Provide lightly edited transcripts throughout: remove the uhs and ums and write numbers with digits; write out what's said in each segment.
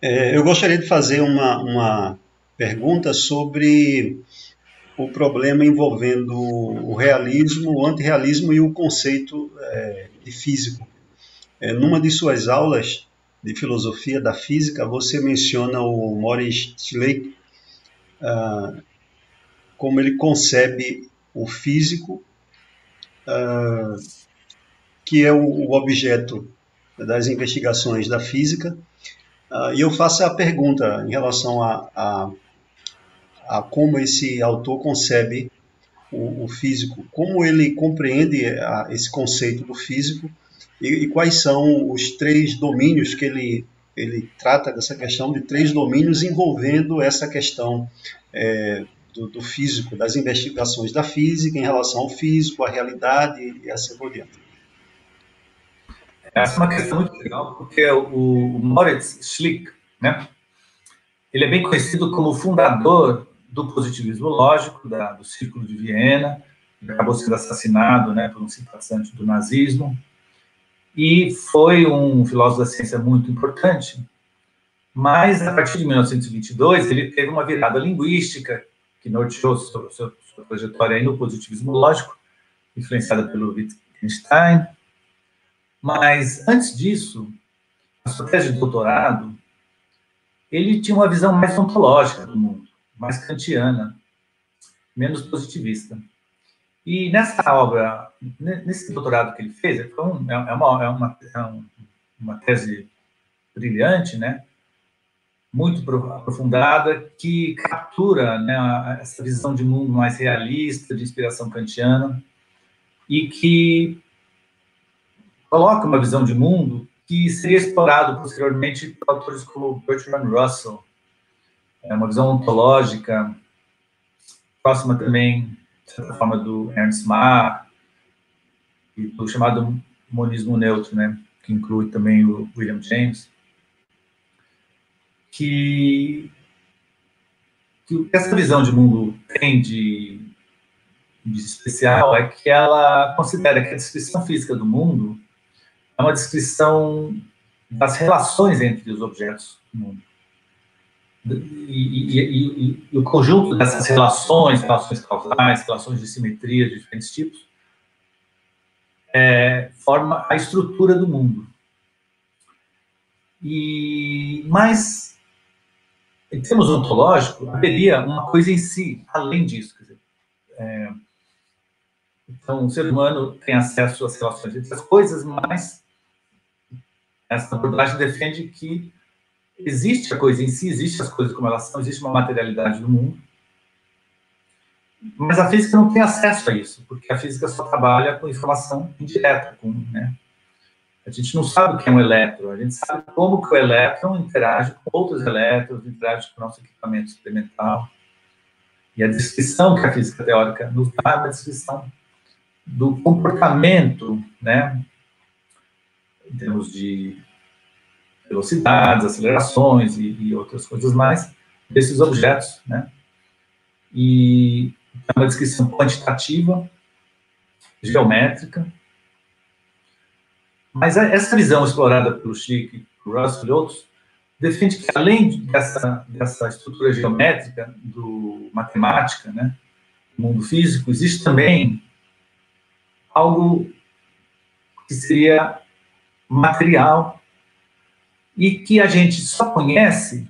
Eu gostaria de fazer uma pergunta sobre o problema envolvendo o realismo, o antirrealismo e o conceito de físico. Numa de suas aulas de filosofia da física, você menciona o Maurice Schleck, como ele concebe o físico, que é o objeto das investigações da física. E eu faço a pergunta em relação a como esse autor concebe o físico, como ele compreende esse conceito do físico e quais são os três domínios que ele trata dessa questão de três domínios envolvendo essa questão do físico, das investigações da física em relação ao físico, à realidade e assim por diante. Essa é uma questão muito legal, porque o Moritz Schlick, né, ele é bem conhecido como fundador do positivismo lógico, do Círculo de Viena, ele acabou sendo assassinado, né, por um simpatizante do nazismo, e foi um filósofo da ciência muito importante, mas a partir de 1922 ele teve uma virada linguística que norteou sua trajetória aí no positivismo lógico, influenciada pelo Wittgenstein. Mas antes disso, a sua tese de doutorado, ele tinha uma visão mais ontológica do mundo, mais kantiana, menos positivista. E nessa obra, nesse doutorado que ele fez, é uma tese brilhante, né? Muito aprofundada, que captura, né, essa visão de mundo mais realista, de inspiração kantiana, e que coloca uma visão de mundo que seria explorado posteriormente por autores como Bertrand Russell, uma visão ontológica, próxima também, de certa forma, do Ernst Mach, e do chamado monismo neutro, né, que inclui também o William James, que essa visão de mundo tem de especial é que ela considera que a descrição física do mundo é uma descrição das relações entre os objetos do mundo. E o conjunto dessas relações causais, relações de simetria de diferentes tipos, forma a estrutura do mundo. Mas, em termos ontológicos, haveria uma coisa em si, além disso. Quer dizer, então, o ser humano tem acesso às relações entre as coisas, mas essa abordagem defende que existe a coisa em si, existem as coisas como elas são, existe uma materialidade do mundo, mas a física não tem acesso a isso, porque a física só trabalha com informação indireta, né? A gente não sabe o que é um elétron, a gente sabe como que o elétron interage com outros elétrons, interage com o nosso equipamento experimental. E a descrição que a física teórica nos dá é uma descrição do comportamento, né, em termos de velocidades, acelerações e outras coisas mais, desses objetos, né? E é uma descrição quantitativa, geométrica, mas essa visão explorada pelo Schlick, por Russell e outros, defende que, além dessa estrutura geométrica, matemática, né, do mundo físico, existe também algo que seria material e que a gente só conhece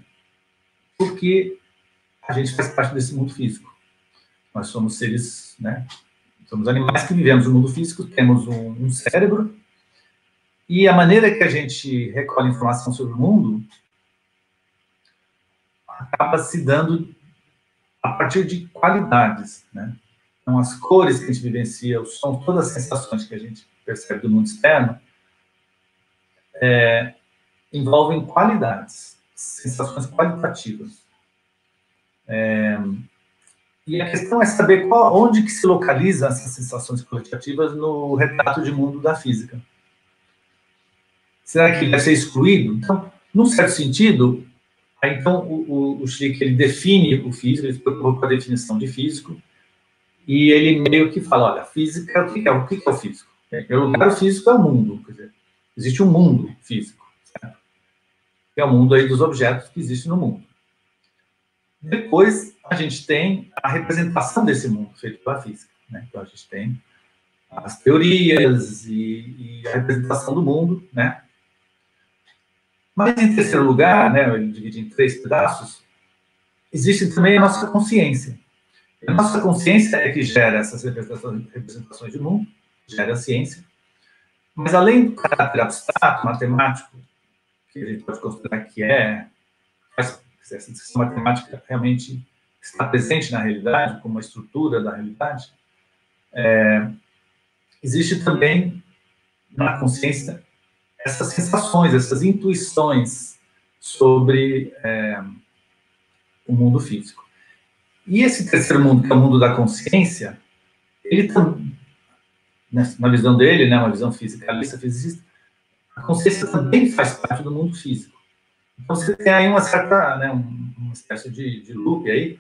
porque a gente faz parte desse mundo físico. Nós somos seres, né, somos animais que vivemos no mundo físico, temos um cérebro, e a maneira que a gente recolhe informação sobre o mundo acaba se dando a partir de qualidades, né? Então, as cores que a gente vivencia, os sons, todas as sensações que a gente percebe do mundo externo, envolvem qualidades, sensações qualitativas. E a questão é saber onde que se localizam essas sensações qualitativas no retrato de mundo da física. Será que ele deve ser excluído? Então, num certo sentido, então o Schlick, ele define o físico, ele se preocupa com a definição de físico, e ele meio que fala, olha, física, o que é o físico? Em primeiro lugar, o físico é o mundo, quer dizer, existe um mundo físico, certo? que é o mundo aí dos objetos que existem no mundo. Depois, a gente tem a representação desse mundo feito pela física, né? Então, a gente tem as teorias e a representação do mundo, né? Mas, em terceiro lugar, né, eu dividi em 3 pedaços, existe também a nossa consciência. A nossa consciência é que gera essas representações de mundo, gera a ciência, mas além do caráter abstrato, matemático, que a gente pode considerar que essa descrição matemática realmente está presente na realidade, como uma estrutura da realidade, existe também na consciência essas sensações, essas intuições sobre o mundo físico. E esse terceiro mundo, que é o mundo da consciência, ele também, na visão dele, né, uma visão fisicalista, fisicista, a consciência também faz parte do mundo físico. Então, você tem aí uma certa, né, uma espécie de loop aí.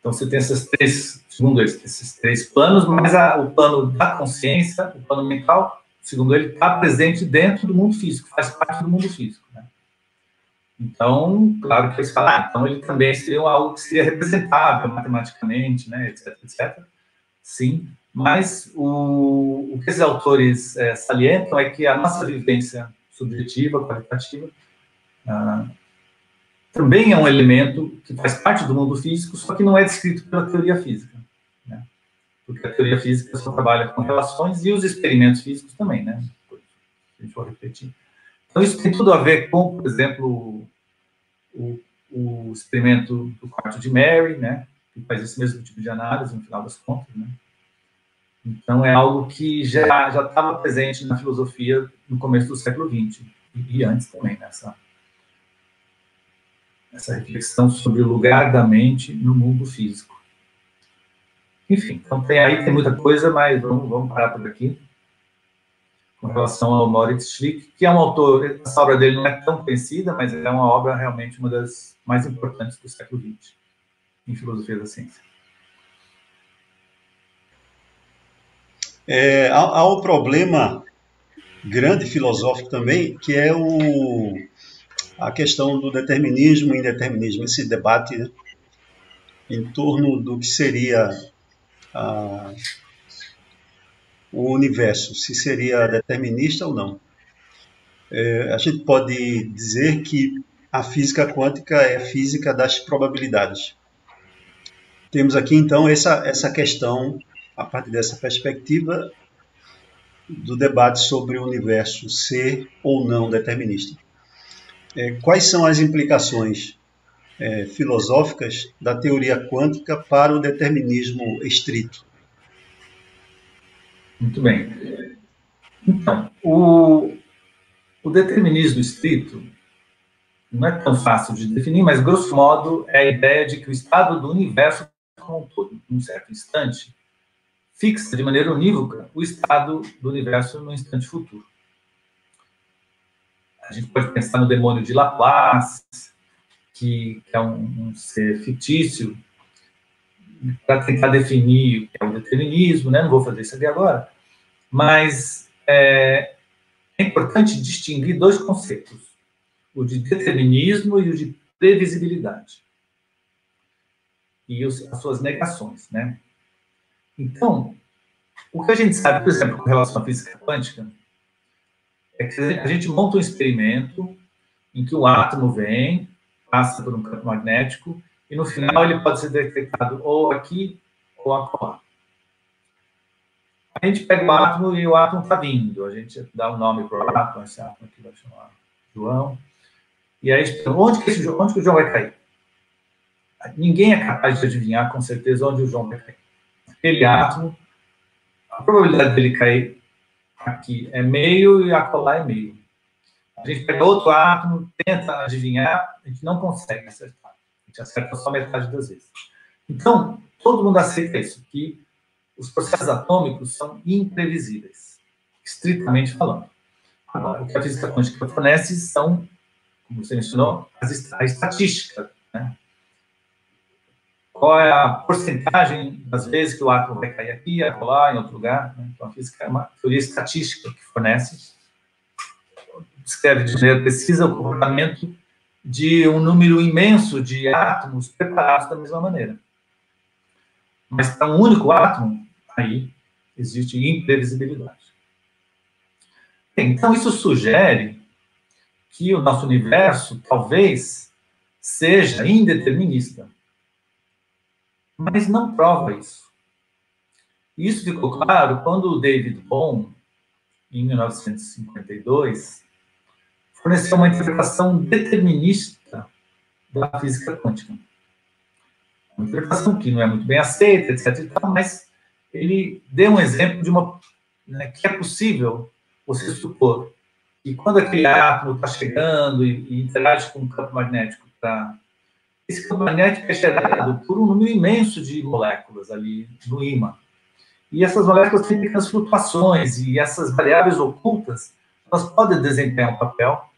Então, você tem esses 3, segundo ele, esses 3 planos, mas o plano da consciência, o plano mental, segundo ele, está presente dentro do mundo físico, faz parte do mundo físico, né? Então, claro que eles falam, então ele também seria algo que seria representável matematicamente, né, etc, etc. Sim, mas o que esses autores salientam é que a nossa vivência subjetiva, qualitativa, também é um elemento que faz parte do mundo físico, só que não é descrito pela teoria física, né? Porque a teoria física só trabalha com relações e os experimentos físicos também, né? A gente for refletir. Então, isso tem tudo a ver com, por exemplo, o experimento do quarto de Mary, né? Que faz esse mesmo tipo de análise, no final das contas, né? Então, é algo que já estava presente na filosofia no começo do século XX, e antes também, essa reflexão sobre o lugar da mente no mundo físico. Enfim, então tem muita coisa, mas vamos parar por aqui. Com relação ao Moritz Schlick, que é um autor, essa obra dele não é tão conhecida, mas é uma obra realmente uma das mais importantes do século XX, em filosofia da ciência. Há um problema grande filosófico também, que é a questão do determinismo e indeterminismo, esse debate, né, em torno do que seria o universo, se seria determinista ou não. A gente pode dizer que a física quântica é a física das probabilidades. Temos aqui, então, essa questão, a partir dessa perspectiva, do debate sobre o universo ser ou não determinista. Quais são as implicações filosóficas da teoria quântica para o determinismo estrito? Muito bem. Então, o determinismo estrito não é tão fácil de definir, mas, grosso modo, é a ideia de que o estado do universo como um todo, em um certo instante, fixa de maneira unívoca o estado do universo no instante futuro. A gente pode pensar no demônio de Laplace, que é um ser fictício, para tentar definir o que é o determinismo, né? Não vou fazer isso aqui agora, mas é importante distinguir 2 conceitos, o de determinismo e o de previsibilidade, e as suas negações, né? Então, o que a gente sabe, por exemplo, com relação à física quântica, é que a gente monta um experimento em que o átomo vem, passa por um campo magnético, e no final ele pode ser detectado ou aqui ou acolá. A gente pega o átomo e o átomo está vindo, a gente dá um nome para o átomo, esse átomo aqui vai chamar João, e aí a gente pergunta, onde que o João vai cair? Ninguém é capaz de adivinhar com certeza onde o João vai cair. Aquele átomo, a probabilidade dele cair aqui é meio e acolá é meio. A gente pega outro átomo, tenta adivinhar, a gente não consegue acertar. A gente acerta só metade das vezes. Então, todo mundo aceita isso, que os processos atômicos são imprevisíveis, estritamente falando. Agora, o que a física quântica fornece são, como você mencionou, a estatística, né? Qual é a porcentagem das vezes que o átomo vai cair aqui, acolá, em outro lugar, né? Então, a física é uma teoria estatística que fornece, descreve de maneira precisa o comportamento de um número imenso de átomos preparados da mesma maneira. Mas para um único átomo, aí existe imprevisibilidade. Então, isso sugere que o nosso universo talvez seja indeterminista. Mas não prova isso. Isso ficou claro quando o David Bohm, em 1952, forneceu uma interpretação determinista da física quântica. Uma interpretação que não é muito bem aceita, etc. e tal, mas ele deu um exemplo de uma, né, que é possível você supor que quando aquele átomo está chegando e interage com o campo magnético, esse campo magnético é gerado por um número imenso de moléculas ali no ímã. E essas moléculas têm pequenas flutuações, e essas variáveis ocultas, elas podem desempenhar um papel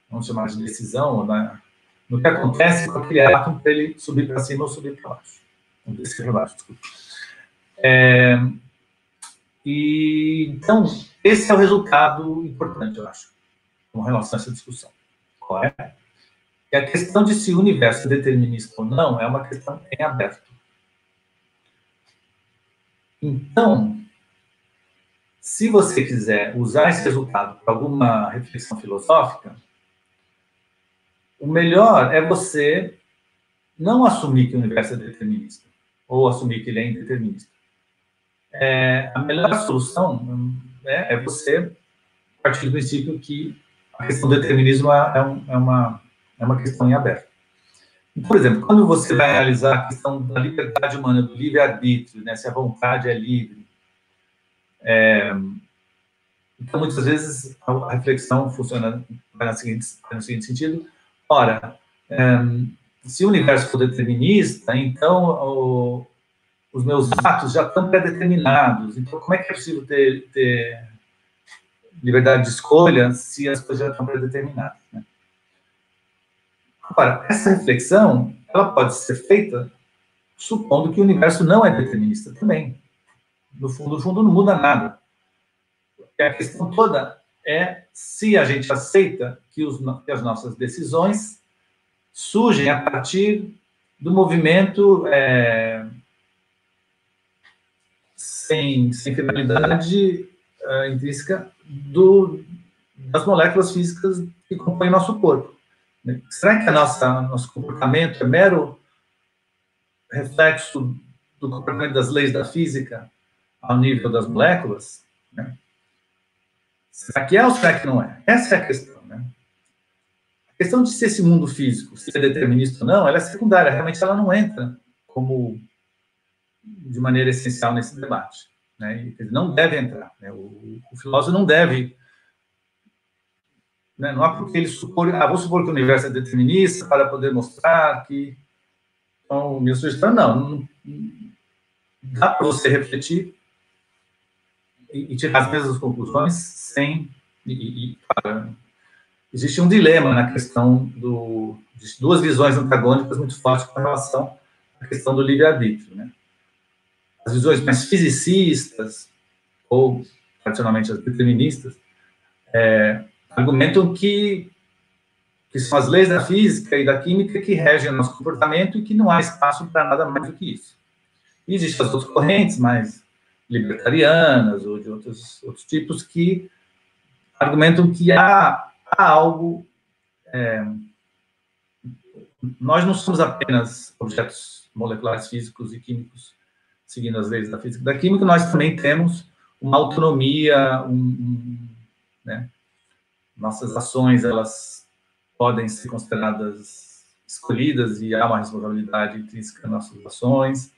vamos chamar de decisão, no que acontece com aquele átomo para ele subir para cima ou subir para baixo. Ou descer para baixo, desculpa. Então, esse é o resultado importante, eu acho, com relação a essa discussão. Qual é? E a questão de se o universo é determinista ou não é uma questão em aberto. Então, se você quiser usar esse resultado para alguma reflexão filosófica, o melhor é você não assumir que o universo é determinista, ou assumir que ele é indeterminista. A melhor solução é você partir do princípio que a questão do determinismo é uma questão em aberto. Por exemplo, quando você vai analisar a questão da liberdade humana, do livre-arbítrio, né, se a vontade é livre, então, muitas vezes, a reflexão funciona no seguinte sentido. Ora, se o universo for determinista, então os meus atos já estão pré-determinados. Então, como é que é possível ter liberdade de escolha se as coisas já estão pré-determinadas? Né? Agora, essa reflexão, ela pode ser feita supondo que o universo não é determinista também. No fundo não muda nada. A questão toda é se a gente aceita que as nossas decisões surgem a partir do movimento sem finalidade intrínseca das moléculas físicas que compõem nosso corpo. Será que nosso comportamento é mero reflexo do comportamento das leis da física ao nível das moléculas? Né? Será que é ou será que não é? Essa é a questão, né? A questão de se esse mundo físico, se é determinista ou não, ela é secundária. Realmente ela não entra de maneira essencial nesse debate. Né? Ele não deve entrar. Né? O filósofo não deve... Né? Não há porque ele supor... vou supor que o universo é determinista para poder mostrar que... Então, minha sugestão, não dá para você refletir e tirar as mesmas conclusões sem... Existe um dilema na questão de duas visões antagônicas muito fortes com relação à questão do livre-arbítrio. Né? As visões mais fisicistas, ou tradicionalmente as deterministas, argumentam que são as leis da física e da química que regem o nosso comportamento e que não há espaço para nada mais do que isso. E existem as outras correntes mais libertarianas ou de outros tipos que argumentam que há algo... nós não somos apenas objetos moleculares físicos e químicos seguindo as leis da física e da química, nós também temos uma autonomia, né? Nossas ações, elas podem ser consideradas escolhidas e há uma responsabilidade intrínseca nas nossas ações.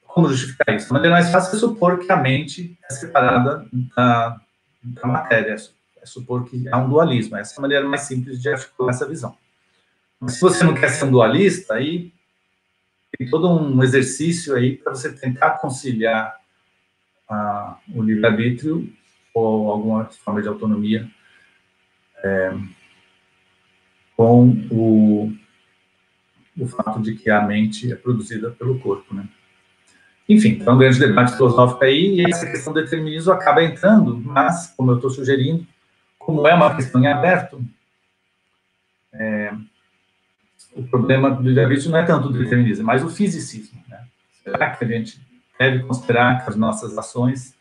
Como justificar isso? A maneira mais fácil é supor que a mente é separada da matéria, é supor que há um dualismo. Essa é a maneira mais simples de articular essa visão. Mas se você não quer ser um dualista, aí tem todo um exercício aí para você tentar conciliar o livre-arbítrio ou alguma forma de autonomia com o fato de que a mente é produzida pelo corpo, né? Enfim, então um grande debate filosófico aí, e essa questão do determinismo acaba entrando, mas, como eu estou sugerindo, como é uma questão em aberto, o problema do livre-arbítrio não é tanto o determinismo, mas o fisicismo, né? Será que a gente deve considerar que as nossas ações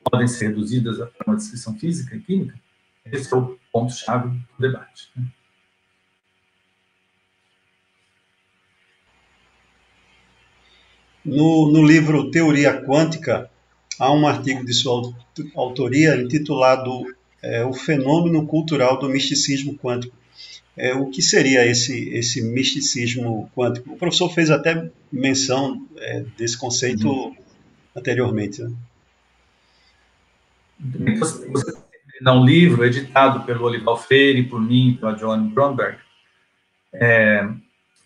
podem ser reduzidas a uma descrição física e química? Esse é o ponto-chave do debate, né? No livro Teoria Quântica, há um artigo de sua autoria intitulado O Fenômeno Cultural do Misticismo Quântico. O que seria esse misticismo quântico? O professor fez até menção desse conceito anteriormente. Né? Você tem um livro editado pelo Olival Freire, por mim, pela Joan Bromberg,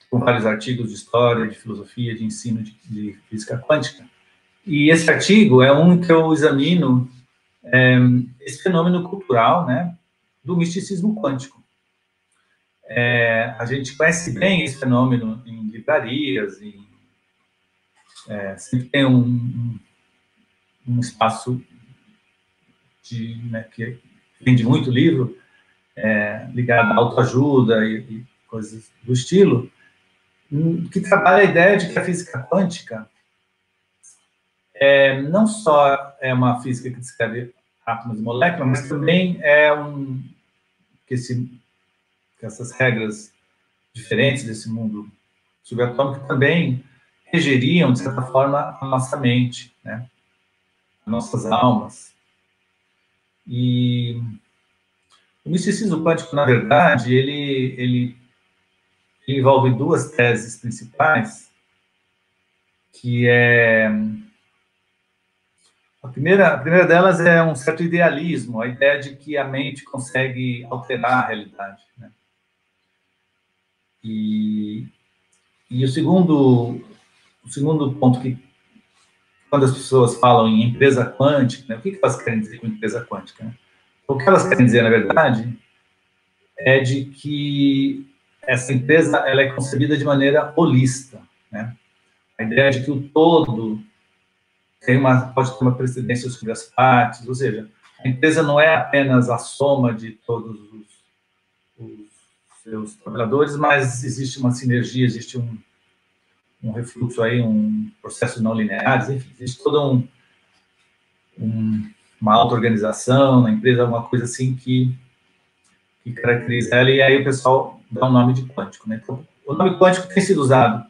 com vários artigos de história, de filosofia, de ensino de física quântica. E esse artigo é um que eu examino esse fenômeno cultural, né, do misticismo quântico. A gente conhece bem esse fenômeno em livrarias, sempre tem um espaço né, que vende muito livro ligado à autoajuda e coisas do estilo, que trabalha a ideia de que a física quântica não só é uma física que descreve átomos e moléculas, mas também que essas regras diferentes desse mundo subatômico também regeriam, de certa forma, a nossa mente, né? Nossas almas. E o misticismo quântico, na verdade, ele envolve duas teses principais, que a primeira delas é um certo idealismo, a ideia de que a mente consegue alterar a realidade, né? E o segundo ponto, que quando as pessoas falam em empresa quântica, né, o que elas querem dizer com empresa quântica? Né? O que elas querem dizer, na verdade, é de que essa empresa ela é concebida de maneira holista, né? A ideia de que o todo pode ter uma precedência sobre as partes, ou seja, a empresa não é apenas a soma de todos os seus trabalhadores, mas existe uma sinergia, existe um refluxo aí, um processo não lineares, enfim, existe toda uma auto-organização na empresa, alguma coisa assim que caracteriza ela, e aí o pessoal dá o nome de quântico, né? Então, o nome quântico tem sido usado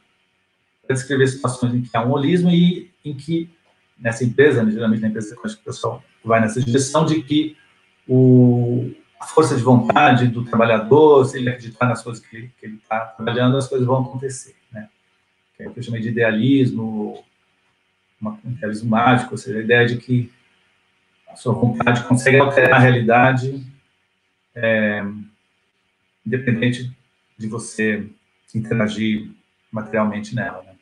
para descrever situações em que há um holismo e em que, nessa empresa, né, geralmente na empresa quântica, o pessoal vai nessa direção de que a força de vontade do trabalhador, se ele acreditar nas coisas que ele está trabalhando, as coisas vão acontecer, né? Que é o que eu chamei de idealismo, um idealismo mágico, ou seja, a ideia de que a sua vontade consegue alterar a realidade independente de você interagir materialmente nela, né?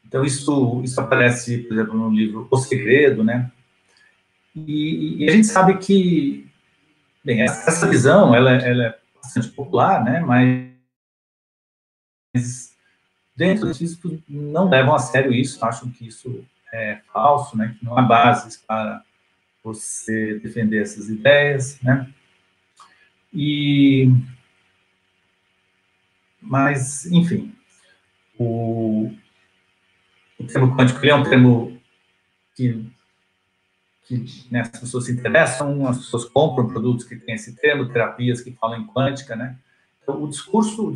Então, isso aparece, por exemplo, no livro O Segredo, né? E a gente sabe que, bem, essa visão, ela é bastante popular, né? Mas dentro dos físicos não levam a sério isso, acham que isso é falso, né? Que não há bases para você defender essas ideias, né? Mas, enfim, o termo quântico é um termo que né, as pessoas se interessam, as pessoas compram produtos que têm esse termo, terapias que falam em quântica, né? Então, o discurso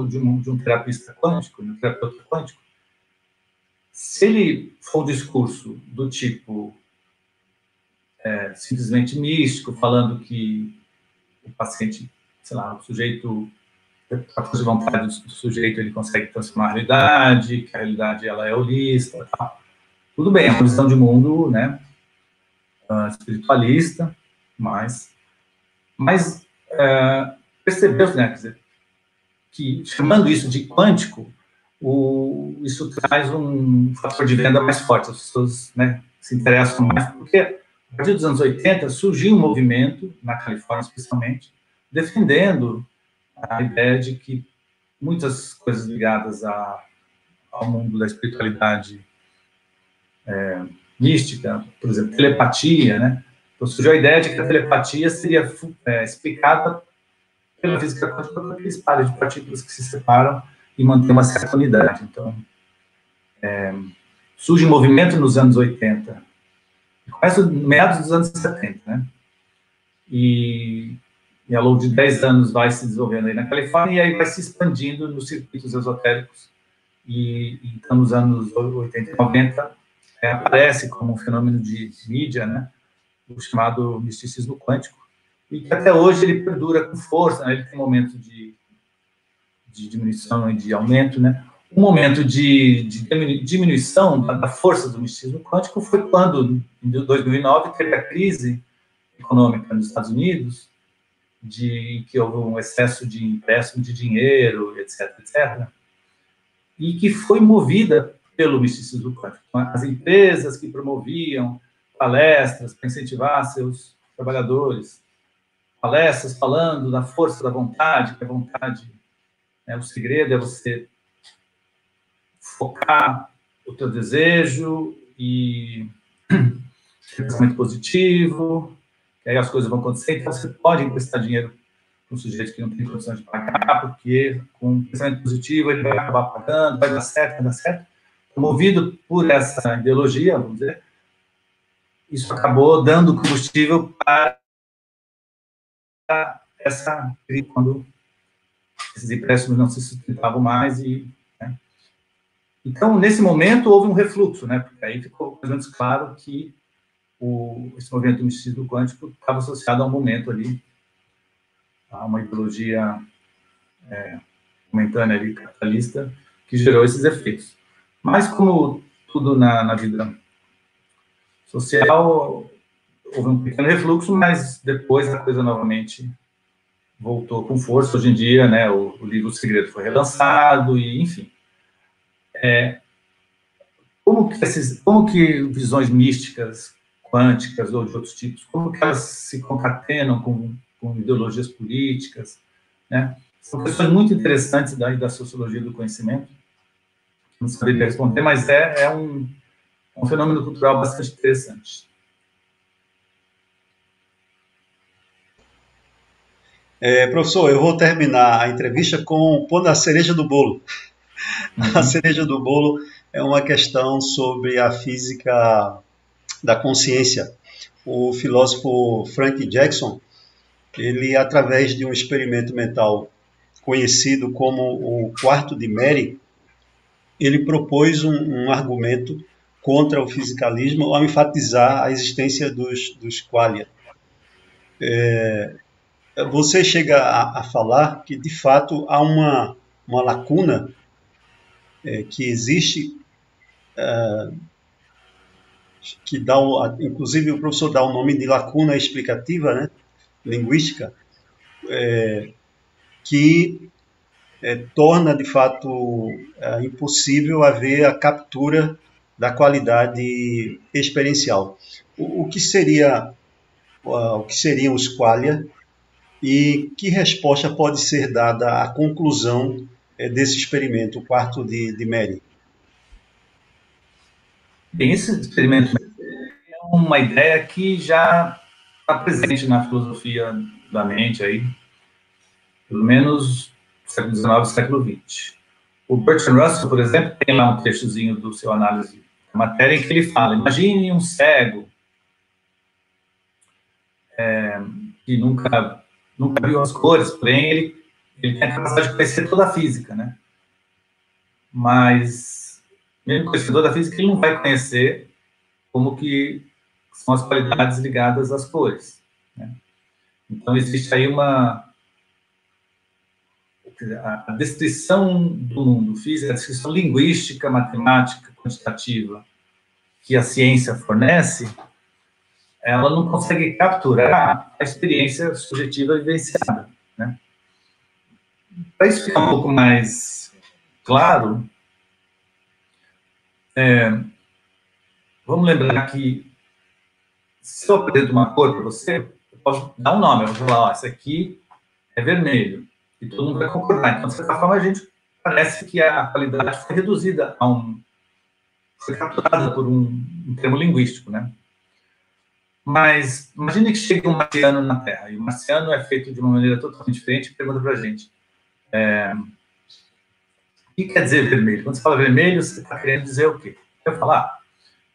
de um terapista quântico, de um terapeuta quântico, se ele for um discurso do tipo simplesmente místico, falando que o paciente, sei lá, o sujeito, a força de vontade do sujeito, ele consegue transformar a realidade, que a realidade ela é holista, tal. Tudo bem, é uma visão de mundo, né, espiritualista, mas percebeu, né, quer dizer, que chamando isso de quântico, isso traz um fator de venda mais forte, as pessoas, né, se interessam mais, porque a partir dos anos 80 surgiu um movimento, na Califórnia especialmente, defendendo a ideia de que muitas coisas ligadas ao mundo da espiritualidade mística, por exemplo, telepatia, né? Então surgiu a ideia de que a telepatia seria explicada pela física quântica, por aqueles pares de partículas que se separam e mantêm uma certa unidade. Então, surge um movimento nos anos 80, começa meados dos anos 70, né? E ao longo de 10 anos vai se desenvolvendo aí na Califórnia, e aí vai se expandindo nos circuitos esotéricos. E então, nos anos 80 e 90, aparece como um fenômeno de mídia, né? O chamado misticismo quântico, e que até hoje ele perdura com força, né? Ele tem momentos de diminuição e de aumento, né? Um momento de diminuição da força do misticismo quântico foi quando, em 2009, teve a crise econômica nos Estados Unidos, que houve um excesso de empréstimo de dinheiro, etc., etc., e que foi movida pelo misticismo quântico. As empresas que promoviam palestras para incentivar seus trabalhadores, palestras falando da força da vontade, que a vontade, né, o segredo é você focar o teu desejo e pensamento positivo, que aí as coisas vão acontecer. Então, você pode emprestar dinheiro para um sujeito que não tem condição de pagar, porque com um pensamento positivo ele vai acabar pagando, vai dar certo, vai dar certo. Movido por essa ideologia, vamos dizer, isso acabou dando combustível para essa crise, quando esses empréstimos não se sustentavam mais. Então, nesse momento, houve um refluxo, né? Porque aí ficou mais ou menos claro que esse movimento do misticismo quântico estava associado a um momento ali, a uma ideologia momentânea ali, capitalista, que gerou esses efeitos. Mas, como tudo na vida social, houve um pequeno refluxo, mas depois a coisa novamente voltou com força. Hoje em dia, né, o livro O Segredo foi relançado, e enfim. Como que visões místicas, quânticas ou de outros tipos, como que elas se concatenam com ideologias políticas, né? São questões muito interessantes da sociologia do conhecimento. Não saberia responder, mas é um fenômeno cultural bastante interessante. Professor, eu vou terminar a entrevista pondo a cereja do bolo. A cereja do bolo é uma questão sobre a física da consciência. O filósofo Frank Jackson, ele, através de um experimento mental conhecido como o quarto de Mary, ele propôs um argumento contra o fisicalismo ao enfatizar a existência dos qualia. Você chega a falar que, de fato, há uma lacuna que existe, que dá, inclusive o professor dá o nome de lacuna explicativa, né, linguística, que torna, de fato, impossível haver a captura da qualidade experiencial. O que seriam os qualia e que resposta pode ser dada à conclusão desse experimento, o quarto de Mary? Bem, esse experimento é uma ideia que já está presente na filosofia da mente aí, pelo menos no século XIX e século XX. O Bertrand Russell, por exemplo, tem lá um textozinho do seu análise da matéria em que ele fala: imagine um cego que nunca viu as cores, porém ele tem a capacidade de conhecer toda a física, né? Mas, mesmo conhecedor da física, ele não vai conhecer como que são as qualidades ligadas às cores, né? Então, existe aí a descrição do mundo físico, a descrição linguística, matemática, quantitativa que a ciência fornece, ela não consegue capturar a experiência subjetiva vivenciada, né? Para isso ficar um pouco mais claro, vamos lembrar que se eu apresento uma cor para você, eu posso dar um nome, eu vou falar, esse aqui é vermelho, e todo mundo vai concordar. Então, de certa forma, a gente parece que a qualidade foi reduzida foi capturada por um termo linguístico, né? Mas imagine que chega um marciano na Terra, e o marciano é feito de uma maneira totalmente diferente, e pergunta para a gente, o que quer dizer vermelho? Quando você fala vermelho, você está querendo dizer o quê? Eu falar,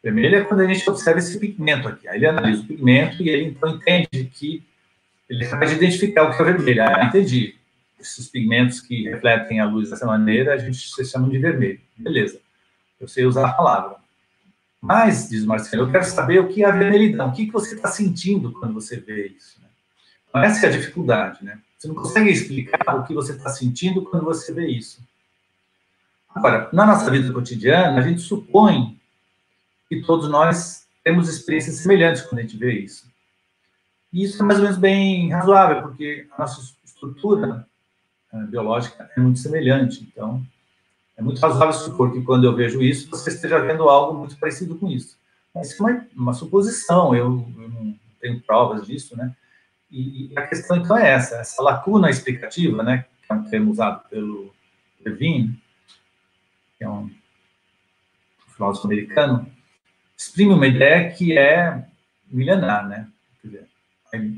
vermelho é quando a gente observa esse pigmento aqui. Aí ele analisa o pigmento e ele então entende que ele é capaz de identificar o que é vermelho. Ah, entendi. Esses pigmentos que refletem a luz dessa maneira, a gente se chama de vermelho. Beleza. Eu sei usar a palavra. Mas, diz o Marcelo, eu quero saber o que é a vermelhidão. O que você está sentindo quando você vê isso? Né? Então, essa é a dificuldade, né? Você não consegue explicar o que você está sentindo quando você vê isso. Agora, na nossa vida cotidiana, a gente supõe que todos nós temos experiências semelhantes quando a gente vê isso. E isso é mais ou menos bem razoável, porque a nossa estrutura biológica é muito semelhante. Então, é muito razoável supor que quando eu vejo isso, você esteja vendo algo muito parecido com isso. Mas isso é uma suposição, eu não tenho provas disso, né? E a questão, então, é essa lacuna explicativa, né, que é um termo usado pelo Levine, que é um filósofo americano, exprime uma ideia que é milenar, né? Quer dizer,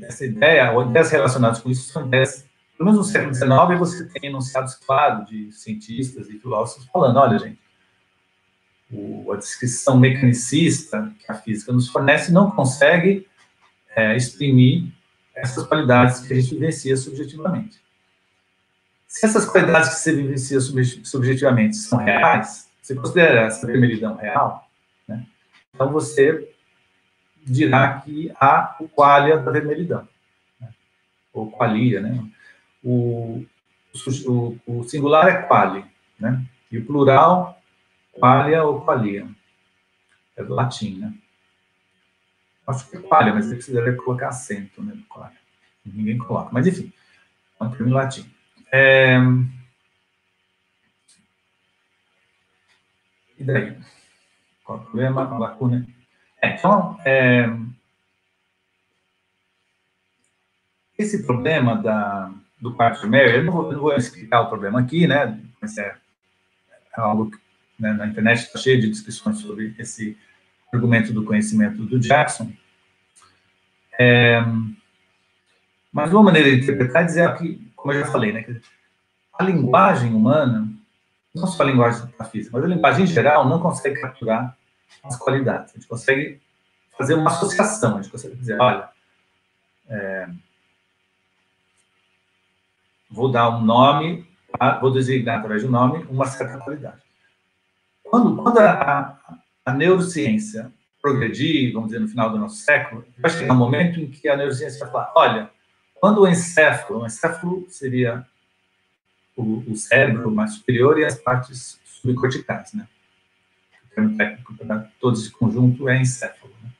essa ideia, ou ideias relacionadas com isso, são ideias, pelo menos no século XIX, você tem enunciados claros de cientistas e filósofos falando, olha, gente, a descrição mecanicista que a física nos fornece não consegue exprimir essas qualidades que a gente vivencia subjetivamente. Se essas qualidades que você vivencia subjetivamente são reais, você considera essa vermelhidão real, né? Então você dirá que há o qualia da vermelhidão, né? Ou qualia, né? O singular é quali, né? E o plural, qualia ou qualia. É do latim, né? Acho que é qualia, mas você precisaria colocar acento, né? Qualia. Ninguém coloca, mas enfim, é um termo em latim. E daí? Qual o problema? A lacuna? Então, esse problema do quarto de Mary, eu não vou explicar o problema aqui, né? Mas é algo que, né, na internet está cheio de discussões sobre esse argumento do conhecimento do Jackson. Mas uma maneira de interpretar é dizer que, como eu já falei, né, a linguagem humana, não só a linguagem da física, mas a linguagem em geral não consegue capturar as qualidades. A gente consegue fazer uma associação, a gente consegue dizer, olha, vou dar um nome, vou designar através de um nome uma certa qualidade. Quando a neurociência progredir, vamos dizer, no final do nosso século, vai chegar um momento em que a neurociência vai falar, olha, quando o encéfalo seria o cérebro mais superior e as partes subcorticais, né? O termo técnico para todo esse conjunto é encéfalo, né?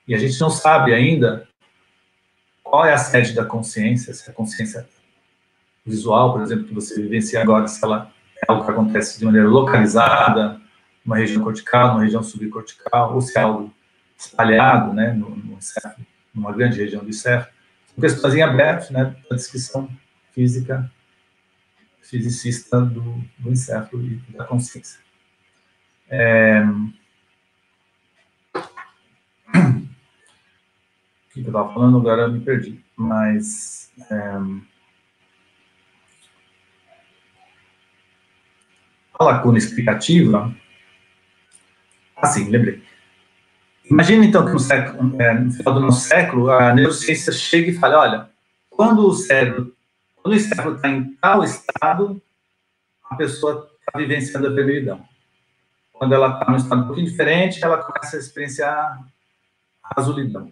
E a gente não sabe ainda qual é a sede da consciência, se a consciência visual, por exemplo, que você vivencia agora, se ela é algo que acontece de maneira localizada, numa região cortical, numa região subcortical, ou se é algo espalhado, né, no encéfalo, numa grande região do encéfalo. São questões em aberto, né, da descrição fisicista do encéfalo e da consciência. O que eu estava falando agora, eu me perdi. Mas a lacuna explicativa, assim, lembrei. Imagina, então, que no final do nosso século, a neurociência chega e fala, olha, quando o encéfalo está em tal estado, a pessoa está vivenciando a vermelhidão. Quando ela está num estado um pouquinho diferente, ela começa a experienciar a azulidão.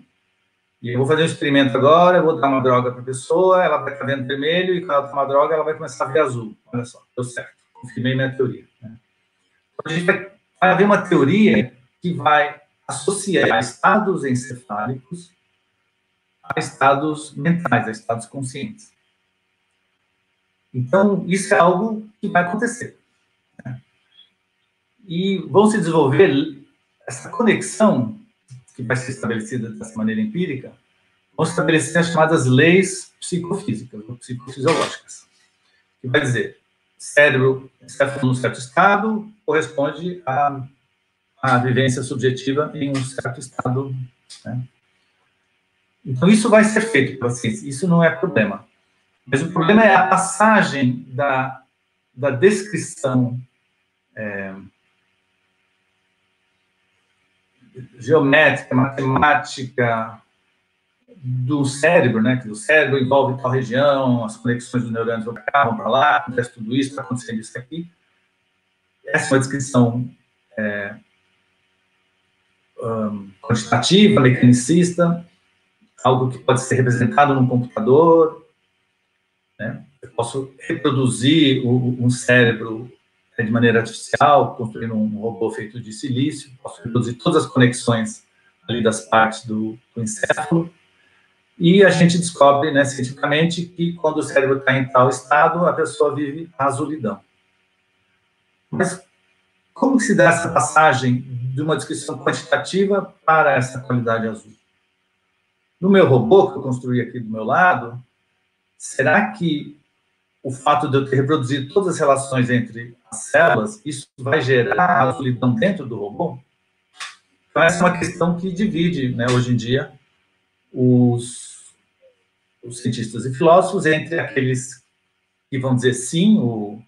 E eu vou fazer um experimento agora, eu vou dar uma droga para a pessoa, ela vai estar vendo vermelho, e quando ela tomar droga, ela vai começar a ver azul. Olha só, deu certo, confirmei minha teoria. Né? Então, a gente vai haver uma teoria que vai associar estados encefálicos a estados mentais, a estados conscientes. Então, isso é algo que vai acontecer. Né? E vão se desenvolver essa conexão que vai ser estabelecida dessa maneira empírica, vão estabelecer as chamadas leis psicofísicas, ou psicofisiológicas, que vai dizer, cérebro, encéfalo num certo estado, corresponde à vivência subjetiva em um certo estado, né? Então, isso vai ser feito pela ciência, isso não é problema. Mas o problema é a passagem da descrição geométrica, matemática do cérebro, né? Que o cérebro envolve tal região, as conexões dos neurônios vão para cá, vão para lá, acontece tudo isso, está acontecendo isso aqui. Essa é uma descrição quantitativa, mecanicista, algo que pode ser representado num computador, né? Eu posso reproduzir um cérebro de maneira artificial, construindo um robô feito de silício, posso reproduzir todas as conexões ali das partes do encéfalo, e a gente descobre, né, cientificamente, que quando o cérebro está em tal estado, a pessoa vive a azulidão. Mas como que se dá essa passagem de uma descrição quantitativa para essa qualidade azul? No meu robô, que eu construí aqui do meu lado, será que o fato de eu ter reproduzido todas as relações entre as células, isso vai gerar azulidão dentro do robô? Então, essa é uma questão que divide, né, hoje em dia, os cientistas e filósofos entre aqueles que vão dizer sim,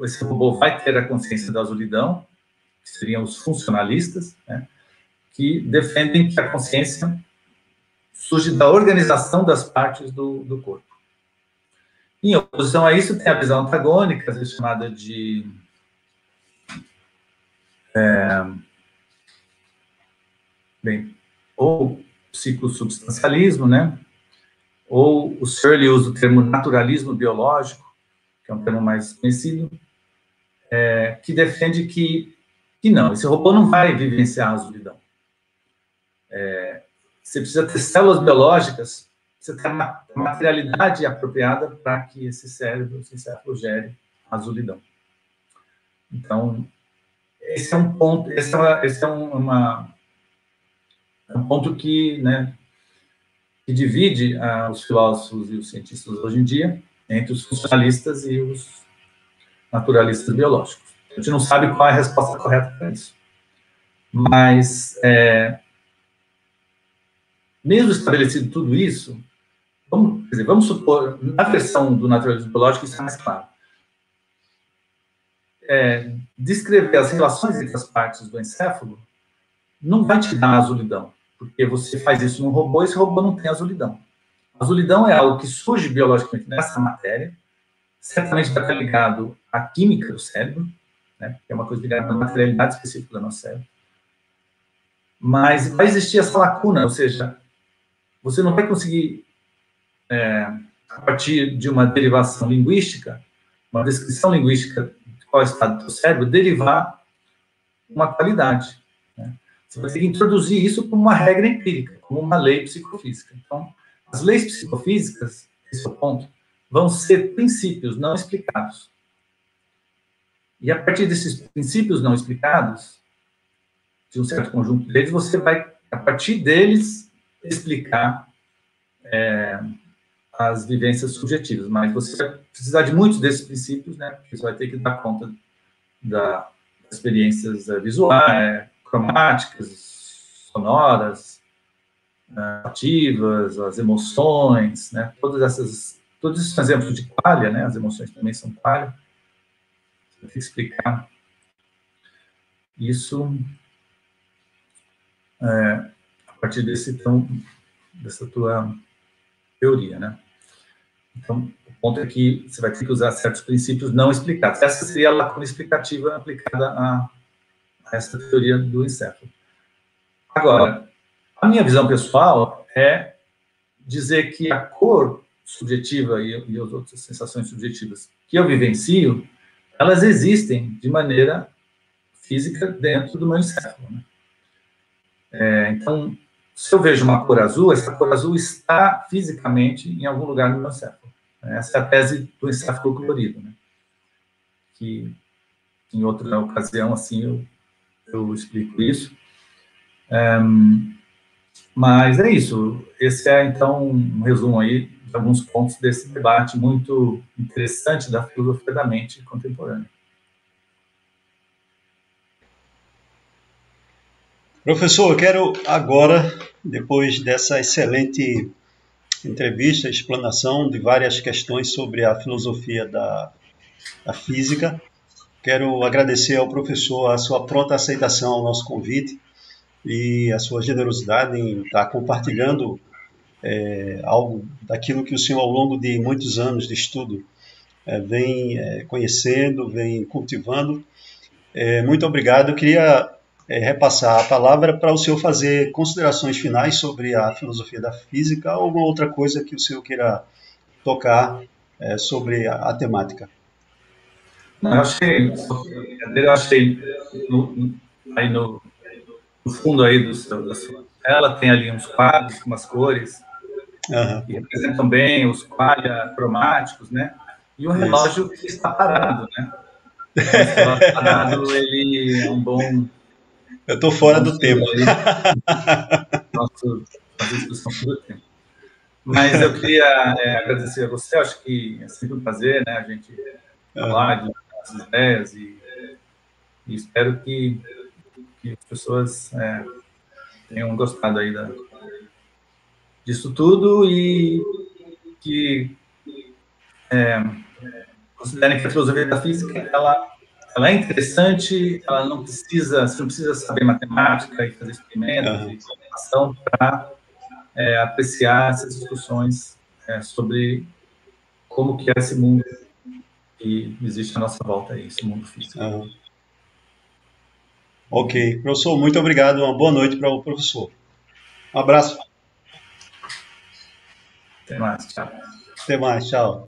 esse robô vai ter a consciência da azulidão, que seriam os funcionalistas, né, que defendem que a consciência surge da organização das partes do corpo. Em oposição a isso, tem a visão antagônica, às vezes chamada de ou psicossubstancialismo, né? Ou o Searle usa o termo naturalismo biológico, que é um termo mais conhecido, que defende que não, esse robô não vai vivenciar a azulidão. Você precisa ter células biológicas, você tem uma materialidade apropriada para que esse cérebro, esse encéfalo, gere a azulidão. Então, esse é um ponto, esse é um ponto que, né, que divide os filósofos e os cientistas hoje em dia entre os funcionalistas e os naturalistas biológicos. A gente não sabe qual é a resposta correta para isso. Mas, mesmo estabelecido tudo isso, vamos supor, na versão do naturalismo biológico, isso é mais claro. Descrever as relações entre as partes do encéfalo não vai te dar azulidão, porque você faz isso num robô e esse robô não tem azulidão. A azulidão é algo que surge biologicamente nessa matéria, certamente vai estar ligado à química do cérebro, né, que é uma coisa ligada à materialidade específica do nosso cérebro. Mas vai existir essa lacuna, ou seja, você não vai conseguir, a partir de uma derivação linguística, uma descrição linguística de qual é o estado do cérebro, derivar uma qualidade. Né? Você vai ter que introduzir isso como uma regra empírica, como uma lei psicofísica. Então, as leis psicofísicas, esse é o ponto, vão ser princípios não explicados. E a partir desses princípios não explicados, de um certo conjunto deles, você vai, a partir deles, explicar as vivências subjetivas. Mas você vai precisar de muitos desses princípios, né? Porque você vai ter que dar conta das experiências visuais, cromáticas, sonoras, ativas, as emoções, né? Todos esses são exemplos de qualia, né? As emoções também são qualia. Você vai ter que explicar isso a partir dessa tua teoria, né? Então, o ponto é que você vai ter que usar certos princípios não explicados. Essa seria a lacuna explicativa aplicada a essa teoria do encéfalo. Agora, a minha visão pessoal é dizer que a cor subjetiva e as outras sensações subjetivas que eu vivencio, elas existem de maneira física dentro do meu encéfalo, né? Então, se eu vejo uma cor azul, essa cor azul está fisicamente em algum lugar no meu encéfalo. Essa é a tese do encéfalo colorido, né? Que em outra ocasião, assim, eu explico isso. Mas é isso. Esse é, então, um resumo aí de alguns pontos desse debate muito interessante da filosofia da mente contemporânea. Professor, eu quero agora, depois dessa excelente entrevista, explanação de várias questões sobre a filosofia da física, quero agradecer ao professor a sua pronta aceitação ao nosso convite e a sua generosidade em estar compartilhando algo daquilo que o senhor, ao longo de muitos anos de estudo, vem conhecendo, vem cultivando. Muito obrigado. Eu queria repassar a palavra para o senhor fazer considerações finais sobre a filosofia da física ou alguma outra coisa que o senhor queira tocar sobre a temática. Não, eu achei aí no fundo aí da sua tela tem ali uns quadros com umas cores que representam bem os qualia cromáticos, né? E o relógio que está parado, né? Então, esse relógio parado, ele é um bom... Eu estou fora do tempo. Nossa discussão sobre o tempo. Mas eu queria agradecer a você, acho que é sempre um prazer, né, a gente falar de essas ideias e espero que as pessoas tenham gostado aí disso tudo e que considerem que a filosofia da física ela é interessante, ela não precisa, você não precisa saber matemática e fazer experimentos e computação para apreciar essas discussões sobre como que é esse mundo que existe à nossa volta aí, esse mundo físico. Ok. Professor, muito obrigado. Uma boa noite para o professor. Um abraço. Até mais. Tchau. Até mais. Tchau.